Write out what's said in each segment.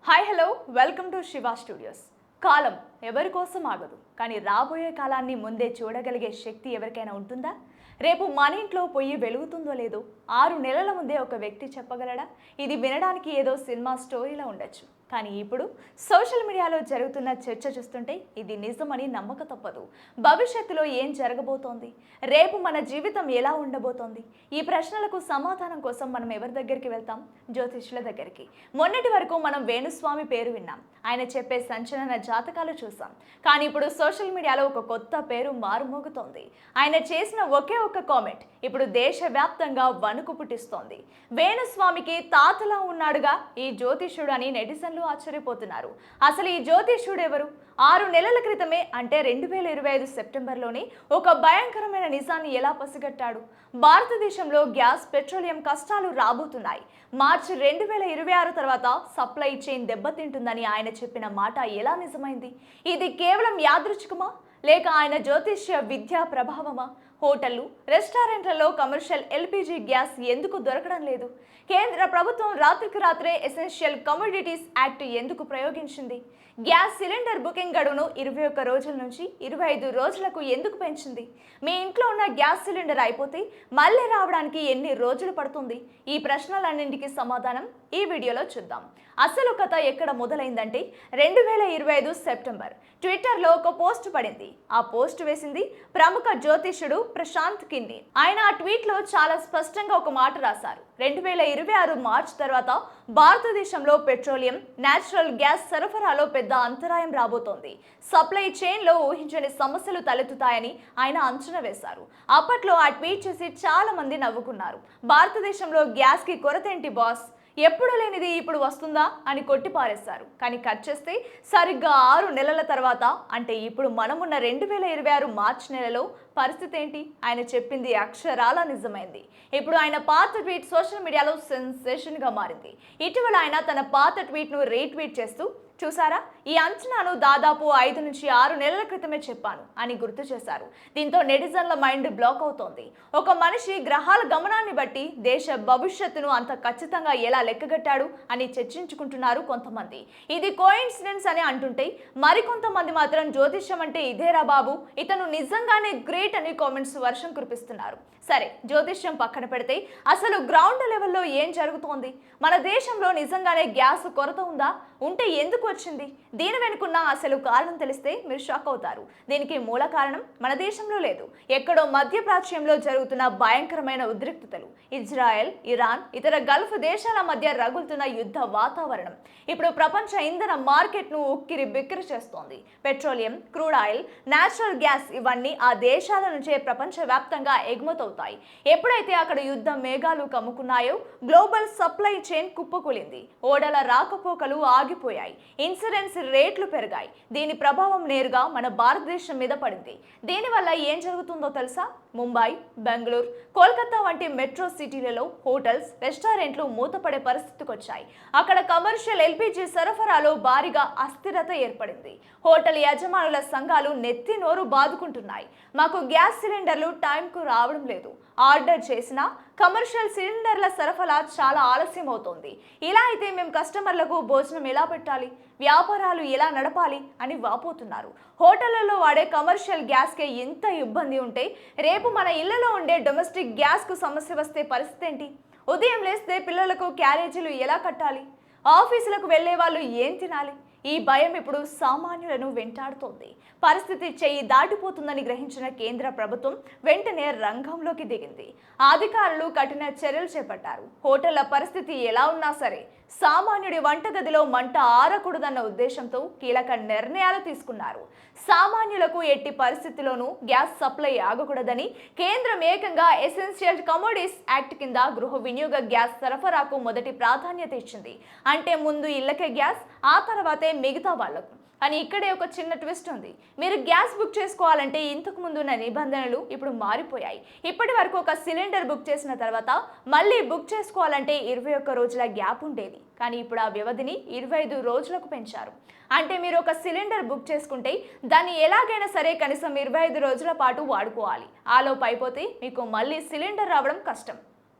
Hi hello welcome to Shiva studios. కాలం ఎవరి కోసం ఆగదు, కానీ రాబోయే కాలాన్ని ముందే చూడగలిగే శక్తి ఎవరికైనా ఉంటుందా? రేపు మన ఇంట్లో పొయ్యి వెలుగుతుందో లేదో 6 నెలల ముందే ఒక వ్యక్తి చెప్పగలడా? ఇది వినడానికి ఏదో సినిమా స్టోరీలా ఉండొచ్చు, కానీ ఇప్పుడు సోషల్ మీడియాలో జరుగుతున్న చర్చ చూస్తుంటే ఇది నిజమని నమ్మక తప్పదు. భవిష్యత్తులో ఏం జరగబోతోంది? రేపు మన జీవితం ఎలా ఉండబోతోంది? ఈ ప్రశ్నలకు సమాధానం కోసం మనం ఎవరి దగ్గరికి వెళ్తాం? జ్యోతిష్యుల దగ్గరికి. మొన్నటి వరకు మనం వేణుస్వామి పేరు విన్నాం, ఆయన చెప్పే సంచలన జాతకాలు చూసాం. కానీ ఇప్పుడు సోషల్ మీడియాలో ఒక కొత్త పేరు మారుమోగుతోంది. ఆయన చేసిన ఒకే ఒక్క కామెంట్ ఇప్పుడు దేశవ్యాప్తంగా వణుకు పుట్టిస్తోంది. వేణుస్వామికి తాతలా ఉన్నాడుగా ఈ జ్యోతిష్యుడు అని నెటిజన్లు ఆశ్చర్యపోతున్నారు. అసలు ఈ జ్యోతిష్యుడు ఎవరు? 6 నెలల క్రితమే అంటే 2025 సెప్టెంబర్లోనే ఒక భయంకరమైన నిజాన్ని ఎలా పసిగట్టాడు? భారతదేశంలో గ్యాస్, పెట్రోలియం కష్టాలు రాబోతున్నాయి. మార్చి 2026 తర్వాత సప్లై చైన్ దెబ్బతింటుందని ఆయన చెప్పిన మాట ఎలా నిజమైంది? ఇది కేవలం యాదృచ్ఛికమా, లేక ఆయన జ్యోతిష్య విద్యా ప్రభావమా? హోటళ్లు, రెస్టారెంట్లలో కమర్షియల్ ఎల్పిజి గ్యాస్ ఎందుకు దొరకడం లేదు? కేంద్ర ప్రభుత్వం రాత్రికి రాత్రే ఎసెన్షియల్ కమోడిటీస్ యాక్ట్ ఎందుకు ప్రయోగించింది? గ్యాస్ సిలిండర్ బుకింగ్ గడువును 21 రోజుల నుంచి 25 రోజులకు ఎందుకు పెంచింది? మీ ఇంట్లో ఉన్న గ్యాస్ సిలిండర్ అయిపోతే మళ్ళీ రావడానికి ఎన్ని రోజులు పడుతుంది? ఈ ప్రశ్నలన్నింటికి సమాధానం ఈ వీడియోలో చూద్దాం. అసలు కథ ఎక్కడ మొదలైందంటే 2025 సెప్టెంబర్ ట్విట్టర్లో ఒక పోస్ట్ పడింది. ఆ పోస్ట్ వేసింది ప్రముఖ జ్యోతిష్యుడు ప్రశాంత్ కిన్ని. ఆయన ఆ ట్వీట్లో చాలా స్పష్టంగా ఒక మాట రాశారు. 2026 మార్చ్ తర్వాత భారతదేశంలో పెట్రోలియం, నేచురల్ గ్యాస్ సరఫరాలో పెద్ద అంతరాయం రాబోతోంది. సప్లై చైన్లో ఊహించని సమస్యలు తలెత్తుతాయని ఆయన అంచనా వేశారు. అప్పట్లో ఆ ట్వీట్ చేసి చాలా మంది నవ్వుకున్నారు. భారతదేశంలో గ్యాస్కి కొరత ఏంటి బాస్, ఎప్పుడు లేనిది ఇప్పుడు వస్తుందా అని కొట్టిపారేశారు. కానీ కట్ చేస్తే సరిగ్గా 6 నెలల తర్వాత, అంటే ఇప్పుడు మనమున్న 2026 మార్చి నెలలో పరిస్థితి ఏంటి? ఆయన చెప్పింది అక్షరాల నిజమైంది. ఇప్పుడు ఆయన పాత ట్వీట్ సోషల్ మీడియాలో సెన్సేషన్గా మారింది. ఇటీవల ఆయన తన పాత ట్వీట్ను రీట్వీట్ చేస్తూ, చూసారా, ఈ అంచనాను దాదాపు 5 నుంచి 6 నెలల క్రితమే చెప్పాను అని గుర్తు చేశారు. దీంతో నెటిజన్ల మైండ్ బ్లాక్ అవుతోంది. ఒక మనిషి గ్రహాల గమనాన్ని బట్టి దేశ భవిష్యత్తును అంత ఖచ్చితంగా ఎలా లెక్కగట్టాడు అని చర్చించుకుంటున్నారు కొంతమంది. ఇది కోఇన్సిడెన్స్ అని అంటుంటే, మరికొంతమంది మాత్రం జ్యోతిష్యం అంటే ఇదేరా బాబు, ఇతను నిజంగానే గ్రేట్ అని కామెంట్స్ వర్షం కురిపిస్తున్నారు. సరే, జ్యోతిష్యం పక్కన పెడితే అసలు గ్రౌండ్ లెవెల్లో ఏం జరుగుతోంది? మన దేశంలో నిజంగానే గ్యాస్ కొరత ఉందా? ఉంటే ఎందుకు వచ్చింది? దీని వెనుకున్న అసలు కారణం తెలిస్తే మీరు షాక్ అవుతారు. దీనికి మూల కారణం మన దేశంలో లేదు, ఎక్కడో మధ్యప్రాచ్యంలో జరుగుతున్న భయంకరమైన ఉద్రిక్తతలు. ఇజ్రాయెల్, ఇరాన్, ఇతర గల్ఫ్ దేశాల మధ్య రగులుతున్న యుద్ధ వాతావరణం ఇప్పుడు ప్రపంచ ఇంధన మార్కెట్ను ఉక్కిరి బిక్కిరి చేస్తోంది. Petroleum, crude oil, natural gas ఇవన్నీ ఆ దేశాల నుంచే ప్రపంచవ్యాప్తంగా ఎగుమతవుతాయి. ఎప్పుడైతే అక్కడ యుద్ధ మేఘాలు కమ్ముకున్నాయో గ్లోబల్ సప్లై చైన్ కుప్పకూలింది. ఓడల రాకపోకలు ఆగిపోయాయి. ఇన్సూరెన్స్ రేట్లు పెరిగాయి. దీని ప్రభావం నేరుగా మన భారతదేశం మీద పడింది. దీనివల్ల ఏం జరుగుతుందో తెలుసా? ముంబై, బెంగళూరు, కోల్కతా వంటి మెట్రో సిటీలలో హోటల్స్, రెస్టారెంట్లు మూతపడే పరిస్థితికి వచ్చాయి. అక్కడ కమర్షియల్ ఎల్పిజి సరఫరాలో భారీగా అస్థిరత ఏర్పడింది. హోటల్ యజమానుల సంఘాలు నెత్తి నోరు బాదుకుంటున్నాయి. మాకు గ్యాస్ సిలిండర్లు టైంకు రావడం లేదు, ఆర్డర్ చేసినా కమర్షియల్ సిలిండర్ల సరఫరా చాలా ఆలస్యం అవుతోంది. ఇలా అయితే మేము కస్టమర్లకు భోజనం ఎలా పెట్టాలి, వ్యాపారాలు ఎలా నడపాలి అని వాపోతున్నారు. హోటళ్లలో వాడే కమర్షియల్ గ్యాస్కే ఇంత ఇబ్బంది ఉంటే రేపు మన ఇళ్లలో ఉండే డొమెస్టిక్ గ్యాస్కు సమస్య వస్తే పరిస్థితి ఏంటి? ఉదయం లేస్తే పిల్లలకు క్యారేజీలు ఎలా కట్టాలి? ఆఫీసులకు వెళ్లే వాళ్ళు ఏం తినాలి? ఈ భయం ఇప్పుడు సామాన్యులను వెంటాడుతోంది. పరిస్థితి చెయ్యి దాటిపోతుందని గ్రహించిన కేంద్ర ప్రభుత్వం వెంటనే రంగంలోకి దిగింది. అధికారులు కఠిన చర్యలు చేపట్టారు. హోటళ్ల పరిస్థితి ఎలా ఉన్నా సరే సామాన్యుడి వంటగదిలో మంట ఆరకూడదన్న ఉద్దేశంతో కీలక నిర్ణయాలు తీసుకున్నారు. సామాన్యులకు ఎట్టి పరిస్థితుల్లోనూ గ్యాస్ సప్లై ఆగకూడదని కేంద్రం ఏకంగా ఎసెన్షియల్ కమోడిటీస్ యాక్ట్ కింద గృహ వినియోగ గ్యాస్ సరఫరాకు మొదటి ప్రాధాన్యత ఇచ్చింది. అంటే ముందు ఇళ్లకే గ్యాస్, ఆ తర్వాతే మిగతా వాళ్లకు. కానీ ఇక్కడే ఒక చిన్న ట్విస్ట్ ఉంది. మీరు గ్యాస్ బుక్ చేసుకోవాలంటే ఇంతకు ముందు ఉన్న నిబంధనలు ఇప్పుడు మారిపోయాయి. ఇప్పటి వరకు ఒక సిలిండర్ బుక్ చేసిన తర్వాత మళ్ళీ బుక్ చేసుకోవాలంటే 21 రోజుల గ్యాప్ ఉండేది. కానీ ఇప్పుడు ఆ వ్యవధిని 25 రోజులకు పెంచారు. అంటే మీరు ఒక సిలిండర్ బుక్ చేసుకుంటే దాన్ని ఎలాగైనా సరే కనీసం 25 రోజుల పాటు వాడుకోవాలి. ఆలోపు అయిపోతే మీకు మళ్ళీ సిలిండర్ రావడం కష్టం.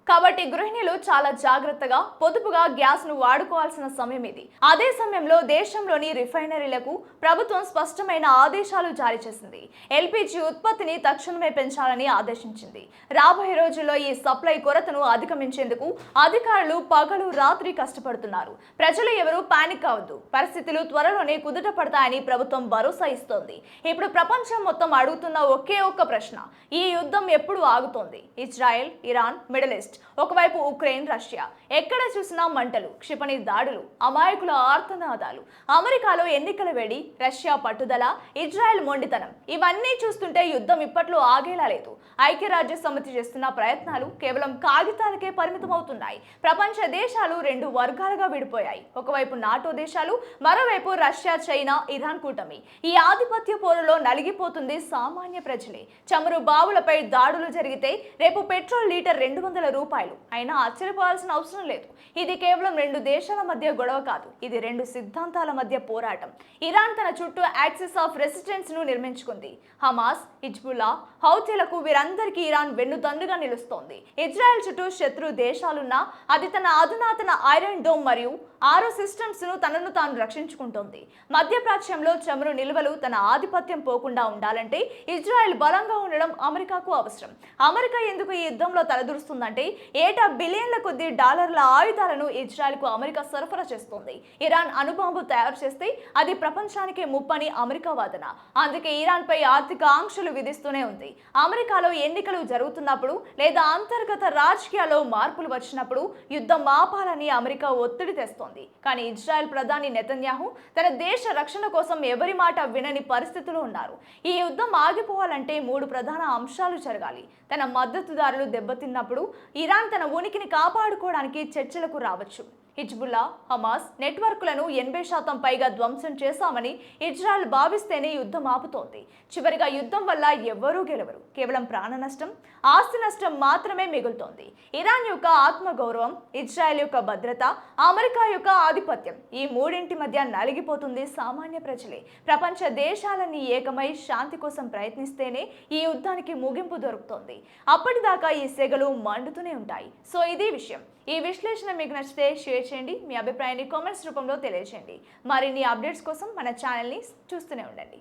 కాబట్టి గృహిణులు చాలా జాగ్రత్తగా పొదుపుగా గ్యాస్ ను వాడుకోవాల్సిన సమయం ఇది. అదే సమయంలో దేశంలోని రిఫైనరీలకు ప్రభుత్వం స్పష్టమైన ఆదేశాలు జారీ చేసింది. ఎల్పీజీ ఉత్పత్తిని తక్షణమే పెంచాలని ఆదేశించింది. రాబోయే రోజుల్లో ఈ సప్లై కొరతను అధిగమించేందుకు అధికారులు పగలు రాత్రి కష్టపడుతున్నారు. ప్రజలు ఎవరూ పానిక్ కావద్దు, పరిస్థితులు త్వరలోనే కుదుట పడతాయని ప్రభుత్వం భరోసా ఇస్తోంది. ఇప్పుడు ప్రపంచం మొత్తం అడుగుతున్న ఒకే ఒక్క ప్రశ్న, ఈ యుద్ధం ఎప్పుడు ఆగుతోంది? ఇజ్రాయెల్, ఇరాన్, మిడిల్ ఈస్ట్, ఒకవైపు ఉక్రెయిన్, రష్యా, ఎక్కడ చూసినా మంటలు, క్షిపణి దాడులు, అమాయకుల ఆర్తనాదాలు, అమెరికాలో ఎన్నికల వేడి, రష్యా పట్టుదల, ఇజ్రాయెల్ మొండితనం, ఇవన్నీ చూస్తుంటే యుద్ధం ఇప్పట్లో ఆగేలా లేదు. ఐక్యరాజ్య సమితి చేస్తున్న ప్రయత్నాలు కేవలం కాగితాలకే పరిమితమవుతున్నాయి. ప్రపంచ దేశాలు రెండు వర్గాలుగా విడిపోయాయి. ఒకవైపు నాటో దేశాలు, మరోవైపు రష్యా, చైనా, ఇరాన్ కూటమి. ఈ ఆధిపత్య పోరులో నలిగిపోతుంది సామాన్య ప్రజలే. చమురు బావులపై దాడులు జరిగితే రేపు పెట్రోల్ లీటర్ 200 రూపాయలు అయినా ఆశ్చర్యపోవాల్సిన అవసరం లేదు. ఇది కేవలం రెండు దేశాల మధ్య గొడవ కాదు, ఇది రెండు సిద్ధాంతాల మధ్య పోరాటం. ఇరాన్ తన చుట్టూ యాక్సిస్ ఆఫ్ రెసిస్టెన్స్ ను నిర్మించుకుంది. హమాస్, హిజ్బుల్లా, హౌతీలకు వీరందరికీ ఇరాన్ వెన్నుదన్నుగా నిలుస్తోంది. ఇజ్రాయెల్ చుట్టూ శత్రు దేశాలున్నా అది తన అధునాతన ఐరన్ డోమ్ మరియు ఆరో సిస్టమ్స్ ను తనను తాను రక్షించుకుంటోంది. మధ్యప్రాచ్యంలో చమురు నిల్వలు తన ఆధిపత్యం పోకుండా ఉండాలంటే ఇజ్రాయెల్ బలంగా ఉండడం అమెరికాకు అవసరం. అమెరికా ఎందుకు ఈ యుద్ధంలో తలదూరుస్తుందంటే ఏటా బిలియన్ల కొద్ది డాలర్ల ఆయుధాలను ఇజ్రాయెల్ కు అమెరికా సరఫరా చేస్తోంది. ఇరాన్ అణుబాంబు తయారు చేస్తే అది ప్రపంచానికి ముప్పని అమెరికా వాదన. అందుకే ఇరాన్ పై ఆర్థిక ఆంక్షలు విధిస్తూనే ఉంది. అమెరికాలో ఎన్నికలు జరుగుతున్నప్పుడు లేదా అంతర్గత రాజకీయాల్లో మార్పులు వచ్చినప్పుడు యుద్ధం ఆపాలని అమెరికా ఒత్తిడి తెస్తోంది. కానీ ఇజ్రాయెల్ ప్రధాని నెతన్యాహు తన దేశ రక్షణ కోసం ఎవరి మాట వినని పరిస్థితులు ఉన్నారు. ఈ యుద్ధం ఆగిపోవాలంటే మూడు ప్రధాన అంశాలు జరగాలి. తన మద్దతుదారులు దెబ్బతిన్నప్పుడు ఇరాన్ తన ఉనికిని కాపాడుకోవడానికి చర్చలకు రావచ్చు. హిజ్బుల్లా, హమాస్ నెట్వర్క్లను 80% పైగా ధ్వంసం చేశామని ఇజ్రాయెల్ భావిస్తేనే యుద్ధం ఆపుతోంది. చివరిగా యుద్ధం వల్ల ఎవ్వరూ గెలవరు. కేవలం ప్రాణ నష్టం, ఆస్తి నష్టం మాత్రమే మిగులుతోంది. ఇరాన్ యొక్క ఆత్మగౌరవం, ఇజ్రాయెల్ యొక్క భద్రత, అమెరికా యొక్క ఆధిపత్యం, ఈ మూడింటి మధ్య నలిగిపోతుంది సామాన్య ప్రజలే. ప్రపంచ దేశాలన్నీ ఏకమై శాంతి కోసం ప్రయత్నిస్తేనే ఈ యుద్ధానికి ముగింపు దొరుకుతోంది. అప్పటిదాకా ఈ సెగలు మండుతూనే ఉంటాయి. సో ఇది విషయం. ఈ విశ్లేషణ మీకు నచ్చితే షేర్ చేయండి. మీ అభిప్రాయాన్ని కామెంట్స్ రూపంలో తెలియజేయండి. మరిన్ని అప్డేట్స్ కోసం మన ఛానల్ని చూస్తూనే ఉండండి.